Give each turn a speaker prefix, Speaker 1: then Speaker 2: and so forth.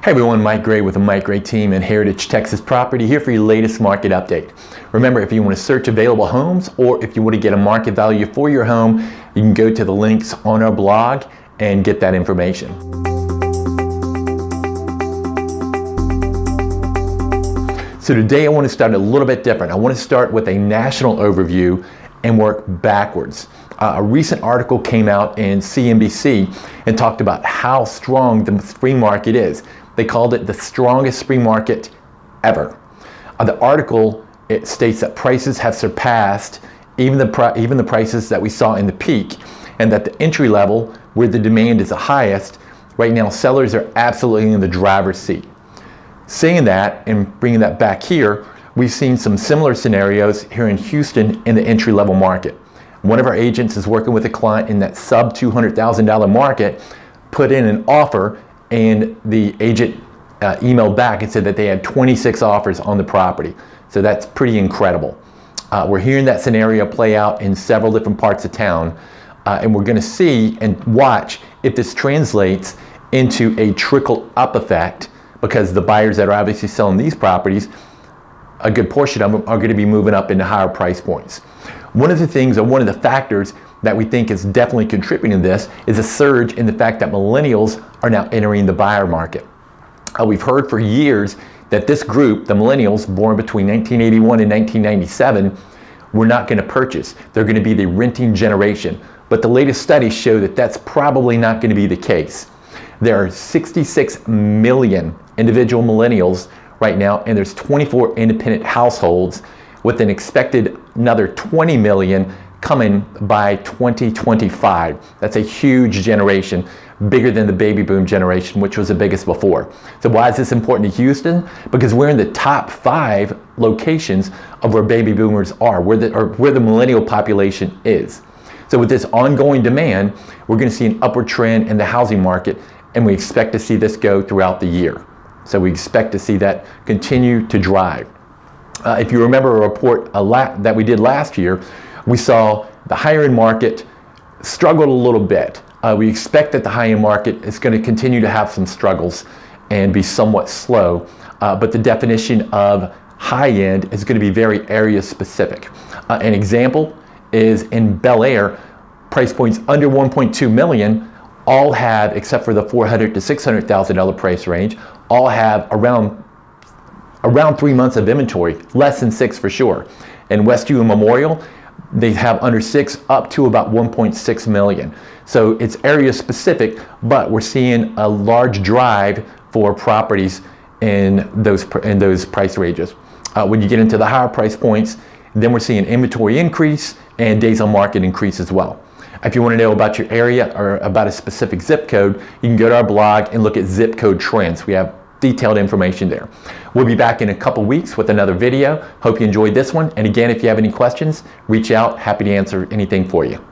Speaker 1: Hey everyone, Mike Gray with the Mike Gray team and Heritage Texas Property here for your latest market update. Remember, if you want to search available homes or if you want to get a market value for your home, you can go to the links on our blog and get that information. So today I want to start a little bit different. I want to start with a national overview and work backwards. A recent article came out in CNBC and talked about how strong the spring market is. They called it the strongest spring market ever. The article, it states that prices have surpassed even the prices that we saw in the peak, and that the entry level, where the demand is the highest, right now sellers are absolutely in the driver's seat. Saying that and bringing that back here, we've seen some similar scenarios here in Houston in the entry level market. One of our agents is working with a client in that sub $200,000 market, put in an offer, and the agent emailed back and said that they had 26 offers on the property. So that's pretty incredible. We're hearing that scenario play out in several different parts of town, and we're going to see and watch if this translates into a trickle up effect, because the buyers that are obviously selling these properties, a good portion of them are going to be moving up into higher price points. One of the things, or one of the factors that we think is definitely contributing to this, is a surge in the fact that millennials are now entering the buyer market. We've heard for years that this group, the millennials born between 1981 and 1997, were not going to purchase. They're going to be the renting generation. But the latest studies show that that's probably not going to be the case. There are 66 million individual millennials right now, and there's 24 independent households, with an expected another 20 million coming by 2025. That's a huge generation, bigger than the baby boom generation, which was the biggest before. So why is this important to Houston? Because we're in the top 5 locations of where baby boomers are, where the millennial population is. So with this ongoing demand, we're going to see an upward trend in the housing market, and we expect to see this go throughout the year. So we expect to see that continue to drive. If you remember a report that we did last year, we saw the higher end market struggled a little bit. We expect that the high end market is going to continue to have some struggles and be somewhat slow, but the definition of high end is going to be very area specific. An example is in Bel Air, price points under 1.2 million all have, except for the $400,000 to $600,000 price range, all have around 3 months of inventory, less than 6 for sure. In Westview and Memorial, they have under 6 up to about 1.6 million. So it's area specific, but we're seeing a large drive for properties in those price ranges. When you get into the higher price points, then we're seeing inventory increase and days on market increase as well. If you want to know about your area or about a specific zip code, you can go to our blog and look at zip code trends. We have detailed information there. We'll be back in a couple weeks with another video. Hope you enjoyed this one. And again, if you have any questions, reach out. Happy to answer anything for you.